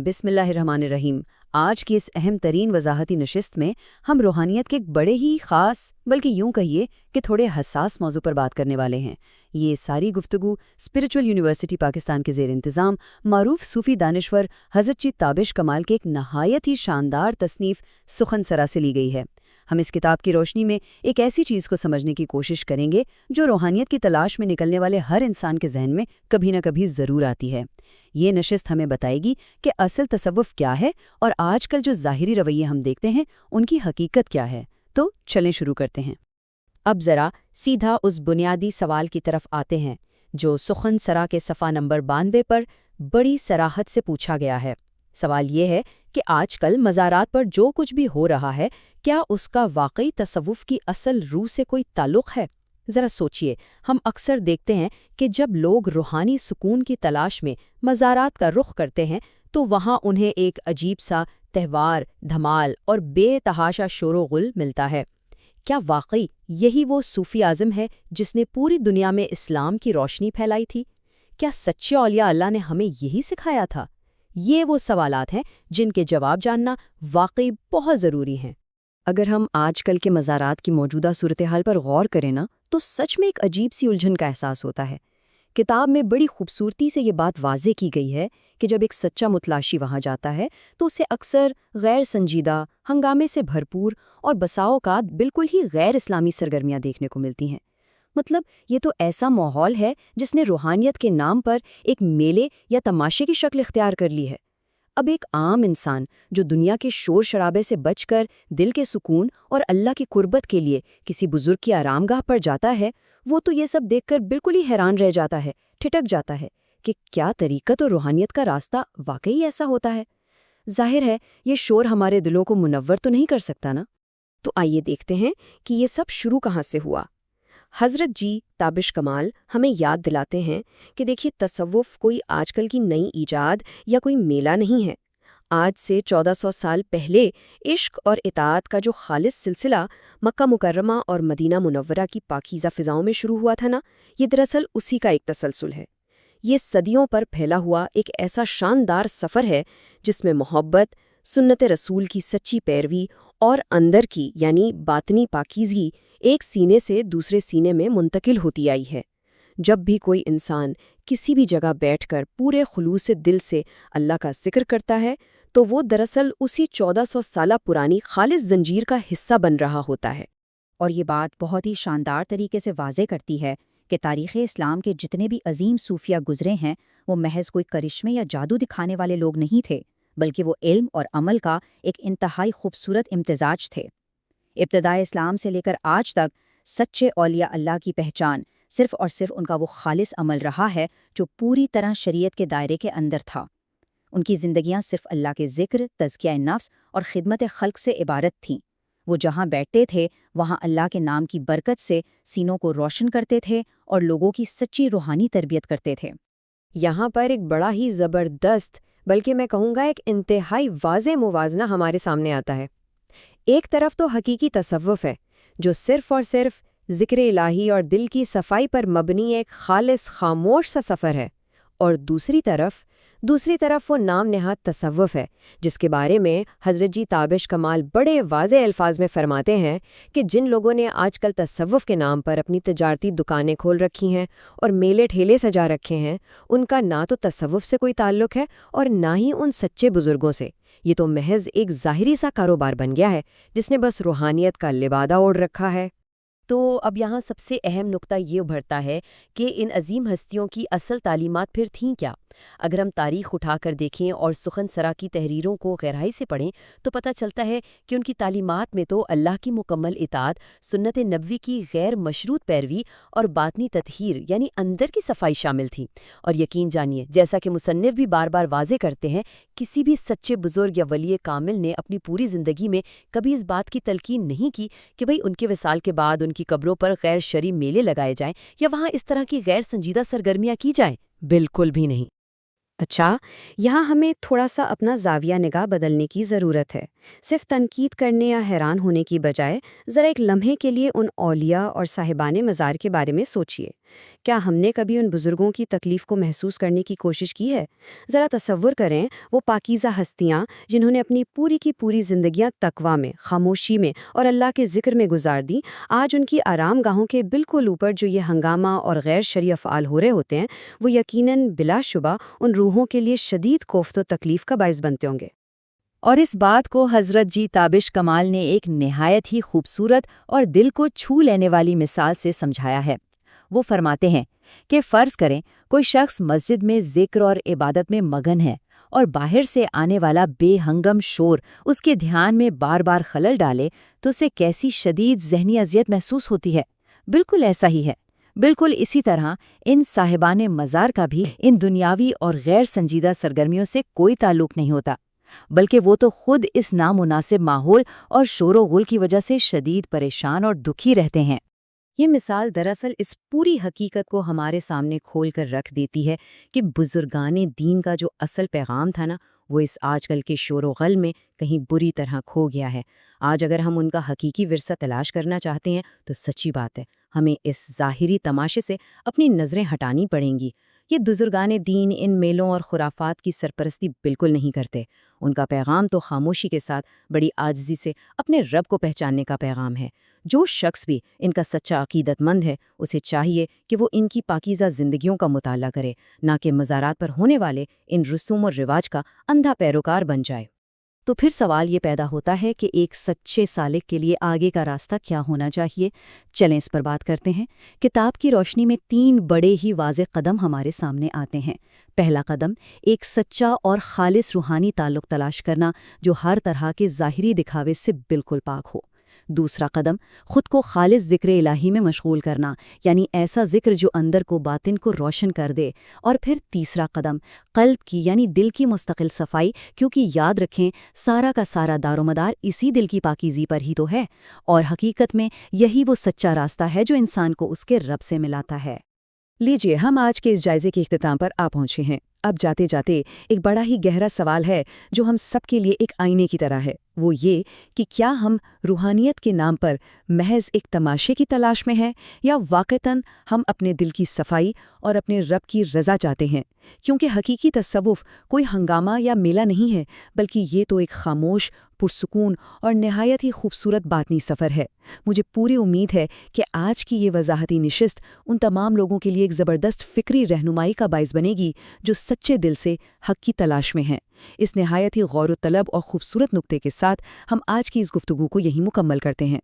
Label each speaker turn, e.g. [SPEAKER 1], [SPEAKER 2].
[SPEAKER 1] بسم اللہ الرحمن الرحیم۔ آج کی اس اہم ترین وضاحتی نشست میں ہم روحانیت کے ایک بڑے ہی خاص بلکہ یوں کہیے کہ تھوڑے حساس موضوع پر بات کرنے والے ہیں۔ یہ ساری گفتگو اسپرچول یونیورسٹی پاکستان کے زیر انتظام معروف صوفی دانشور حضرت جی تابش کمال کے ایک نہایت ہی شاندار تصنیف سخن سرا سے لی گئی ہے۔ ہم اس کتاب کی روشنی میں ایک ایسی چیز کو سمجھنے کی کوشش کریں گے جو روحانیت کی تلاش میں نکلنے والے ہر انسان کے ذہن میں کبھی نہ کبھی ضرور آتی ہے۔ یہ نشست ہمیں بتائے گی کہ اصل تصوف کیا ہے اور آج کل جو ظاہری رویے ہم دیکھتے ہیں ان کی حقیقت کیا ہے۔ تو چلیں شروع کرتے ہیں۔
[SPEAKER 2] اب ذرا سیدھا اس بنیادی سوال کی طرف آتے ہیں جو سخن سرا کے صفحہ نمبر 92 پر بڑی صراحت سے پوچھا گیا ہے۔ سوال یہ ہے کہ آج کل مزارات پر جو کچھ بھی ہو رہا ہے کیا اس کا واقعی تصوف کی اصل روح سے کوئی تعلق ہے؟ ذرا سوچئے، ہم اکثر دیکھتے ہیں کہ جب لوگ روحانی سکون کی تلاش میں مزارات کا رخ کرتے ہیں تو وہاں انہیں ایک عجیب سا تہوار، دھمال اور بے تحاشا شور و غل ملتا ہے۔ کیا واقعی یہی وہ صوفی اعظم ہے جس نے پوری دنیا میں اسلام کی روشنی پھیلائی تھی؟ کیا سچے اولیاء اللہ نے ہمیں یہی سکھایا تھا؟ یہ وہ سوالات ہیں جن کے جواب جاننا واقعی بہت ضروری ہیں۔
[SPEAKER 1] اگر ہم آج کل کے مزارات کی موجودہ صورتحال پر غور کریں نا تو سچ میں ایک عجیب سی الجھن کا احساس ہوتا ہے۔ کتاب میں بڑی خوبصورتی سے یہ بات واضح کی گئی ہے کہ جب ایک سچا متلاشی وہاں جاتا ہے تو اسے اکثر غیر سنجیدہ، ہنگامے سے بھرپور اور بسا اوقات بالکل ہی غیر اسلامی سرگرمیاں دیکھنے کو ملتی ہیں۔ مطلب یہ تو ایسا ماحول ہے جس نے روحانیت کے نام پر ایک میلے یا تماشے کی شکل اختیار کر لی ہے۔ اب ایک عام انسان جو دنیا کے شور شرابے سے بچ کر دل کے سکون اور اللہ کی قربت کے لیے کسی بزرگ کی آرام گاہ پر جاتا ہے، وہ تو یہ سب دیکھ کر بالکل ہی حیران رہ جاتا ہے، ٹھٹک جاتا ہے کہ کیا طریقت اور روحانیت کا راستہ واقعی ایسا ہوتا ہے۔ ظاہر ہے یہ شور ہمارے دلوں کو منور تو نہیں کر سکتا نا۔
[SPEAKER 2] تو آئیے دیکھتے ہیں کہ یہ سب شروع کہاں سے ہوا۔ حضرت جی تابش کمال ہمیں یاد دلاتے ہیں کہ دیکھیے، تصوف کوئی آج کل کی نئی ایجاد یا کوئی میلہ نہیں ہے۔ آج سے 1400 سال پہلے عشق اور اطاعت کا جو خالص سلسلہ مکہ مکرمہ اور مدینہ منورہ کی پاکیزہ فضاؤں میں شروع ہوا تھا نا، یہ دراصل اسی کا ایک تسلسل ہے۔ یہ صدیوں پر پھیلا ہوا ایک ایسا شاندار سفر ہے جس میں محبت، سنت رسول کی سچی پیروی اور اندر کی یعنی باطنی پاکیزگی ایک سینے سے دوسرے سینے میں منتقل ہوتی آئی ہے۔ جب بھی کوئی انسان کسی بھی جگہ بیٹھ کر پورے خلوص دل سے اللہ کا ذکر کرتا ہے تو وہ دراصل اسی 1400 سالہ پرانی خالص زنجیر کا حصہ بن رہا ہوتا ہے۔
[SPEAKER 3] اور یہ بات بہت ہی شاندار طریقے سے واضح کرتی ہے کہ تاریخ اسلام کے جتنے بھی عظیم صوفیہ گزرے ہیں وہ محض کوئی کرشمے یا جادو دکھانے والے لوگ نہیں تھے، بلکہ وہ علم اور عمل کا ایک انتہائی خوبصورت امتزاج تھے۔ ابتدائے اسلام سے لے کر آج تک سچے اولیاء اللہ کی پہچان صرف اور صرف ان کا وہ خالص عمل رہا ہے جو پوری طرح شریعت کے دائرے کے اندر تھا۔ ان کی زندگیاں صرف اللہ کے ذکر، تزکیہ نفس اور خدمت خلق سے عبارت تھیں۔ وہ جہاں بیٹھتے تھے وہاں اللہ کے نام کی برکت سے سینوں کو روشن کرتے تھے اور لوگوں کی سچی روحانی تربیت کرتے تھے۔
[SPEAKER 4] یہاں پر ایک بڑا ہی زبردست بلکہ میں کہوں گا ایک انتہائی واضح موازنہ ہمارے سامنے آتا ہے۔ ایک طرف تو حقیقی تصوف ہے جو صرف اور صرف ذکر الہی اور دل کی صفائی پر مبنی ایک خالص خاموش سا سفر ہے، اور دوسری طرف وہ نام نہاد تصوف ہے جس کے بارے میں حضرت جی تابش کمال بڑے واضح الفاظ میں فرماتے ہیں کہ جن لوگوں نے آج کل تصوف کے نام پر اپنی تجارتی دکانیں کھول رکھی ہیں اور میلے ٹھیلے سجا رکھے ہیں، ان کا نہ تو تصوف سے کوئی تعلق ہے اور نہ ہی ان سچے بزرگوں سے۔ یہ تو محض ایک ظاہری سا کاروبار بن گیا ہے جس نے بس روحانیت کا لبادہ اوڑھ رکھا ہے۔
[SPEAKER 1] تو اب یہاں سب سے اہم نقطہ یہ ابھرتا ہے کہ ان عظیم ہستیوں کی اصل تعلیمات پھر تھیں کیا؟ اگر ہم تاریخ اٹھا کر دیکھیں اور سخن سرا کی تحریروں کو گہرائی سے پڑھیں تو پتہ چلتا ہے کہ ان کی تعلیمات میں تو اللہ کی مکمل اطاعت، سنت نبوی کی غیر مشروط پیروی اور باطنی تطہیر یعنی اندر کی صفائی شامل تھی۔ اور یقین جانیے، جیسا کہ مصنف بھی بار بار واضح کرتے ہیں، کسی بھی سچے بزرگ یا ولی کامل نے اپنی پوری زندگی میں کبھی اس بات کی تلقین نہیں کی کہ ان کے وصال کے بعد ان کی قبروں پر غیر شرعی میلے لگائے جائیں یا وہاں اس طرح کی غیر سنجیدہ سرگرمیاں کی جائیں۔ بالکل بھی نہیں۔
[SPEAKER 2] اچھا، یہاں ہمیں تھوڑا سا اپنا زاویہ نگاہ بدلنے کی ضرورت ہے۔ صرف تنقید کرنے یا حیران ہونے کی بجائے ذرا ایک لمحے کے لیے ان اولیاء اور صاحبان مزار کے بارے میں سوچئے کیا ہم نے کبھی ان بزرگوں کی تکلیف کو محسوس کرنے کی کوشش کی ہے؟ ذرا تصور کریں، وہ پاکیزہ ہستیاں جنہوں نے اپنی پوری کی پوری زندگیاں تقویٰ میں، خاموشی میں اور اللہ کے ذکر میں گزار دیں، آج ان کی آرام گاہوں کے بالکل اوپر جو یہ ہنگامہ اور غیر شرعی افعال ہو رہے ہوتے ہیں، وہ یقیناً بلا شبہ ان روحوں کے لیے شدید کوفت و تکلیف کا باعث بنتے ہوں گے۔
[SPEAKER 3] اور اس بات کو حضرت جی تابش کمال نے ایک نہایت ہی خوبصورت اور دل کو چھو لینے والی مثال سے سمجھایا ہے۔ وہ فرماتے ہیں کہ فرض کریں کوئی شخص مسجد میں ذکر اور عبادت میں مگن ہے اور باہر سے آنے والا بے ہنگم شور اس کے دھیان میں بار بار خلل ڈالے تو اسے کیسی شدید ذہنی اذیت محسوس ہوتی ہے۔ بالکل ایسا ہی ہے۔ بالکل اسی طرح ان صاحبان مزار کا بھی ان دنیاوی اور غیر سنجیدہ سرگرمیوں سے کوئی تعلق نہیں ہوتا، بلکہ وہ تو خود اس نامناسب ماحول اور شور و غل کی وجہ سے شدید پریشان اور دکھی رہتے ہیں۔ یہ مثال دراصل اس پوری حقیقت کو ہمارے سامنے کھول کر رکھ دیتی ہے کہ بزرگان دین کا جو اصل پیغام تھا نا، وہ اس آج کل کے شور و غل میں کہیں بری طرح کھو گیا ہے۔ آج اگر ہم ان کا حقیقی ورثہ تلاش کرنا چاہتے ہیں تو سچی بات ہے، ہمیں اس ظاہری تماشے سے اپنی نظریں ہٹانی پڑیں گی۔ یہ بزرگان دین ان میلوں اور خرافات کی سرپرستی بالکل نہیں کرتے۔ ان کا پیغام تو خاموشی کے ساتھ بڑی عاجزی سے اپنے رب کو پہچاننے کا پیغام ہے۔ جو شخص بھی ان کا سچا عقیدت مند ہے، اسے چاہیے کہ وہ ان کی پاکیزہ زندگیوں کا مطالعہ کرے، نہ کہ مزارات پر ہونے والے ان رسوم اور رواج کا اندھا پیروکار بن جائے۔ تو پھر سوال یہ پیدا ہوتا ہے کہ ایک سچے سالک کے لیے آگے کا راستہ کیا ہونا چاہیے؟ چلیں اس پر بات کرتے ہیں۔ کتاب کی روشنی میں 3 بڑے ہی واضح قدم ہمارے سامنے آتے ہیں۔ پہلا قدم، ایک سچا اور خالص روحانی تعلق تلاش کرنا جو ہر طرح کے ظاہری دکھاوے سے بالکل پاک ہو۔ دوسرا قدم، خود کو خالص ذکر الہی میں مشغول کرنا، یعنی ایسا ذکر جو اندر کو باطن کو روشن کر دے۔ اور پھر تیسرا قدم، قلب کی یعنی دل کی مستقل صفائی، کیونکہ یاد رکھیں سارا کا سارا دار و مدار اسی دل کی پاکیزی پر ہی تو ہے، اور حقیقت میں یہی وہ سچا راستہ ہے جو انسان کو اس کے رب سے ملاتا ہے۔
[SPEAKER 2] لیجیے، ہم آج کے اس جائزے کے اختتام پر آ پہنچے ہیں۔ اب جاتے جاتے ایک بڑا ہی گہرا سوال ہے جو ہم سب کے لیے ایک آئینے کی طرح ہے، وہ یہ کہ کیا ہم روحانیت کے نام پر محض ایک تماشے کی تلاش میں ہیں، یا واقعتاً ہم اپنے دل کی صفائی اور اپنے رب کی رضا چاہتے ہیں؟ کیونکہ حقیقی تصوف کوئی ہنگامہ یا میلہ نہیں ہے، بلکہ یہ تو ایک خاموش، پرسکون اور نہایت ہی خوبصورت باطنی سفر ہے۔ مجھے پوری امید ہے کہ آج کی یہ وضاحتی نشست ان تمام لوگوں کے لیے ایک زبردست فکری رہنمائی کا باعث بنے گی جو سچے دل سے حق کی تلاش میں ہیں۔ اس نہایت ہی غور و طلب اور خوبصورت نقطے کے ساتھ ہم آج کی اس گفتگو کو یہیں مکمل کرتے ہیں۔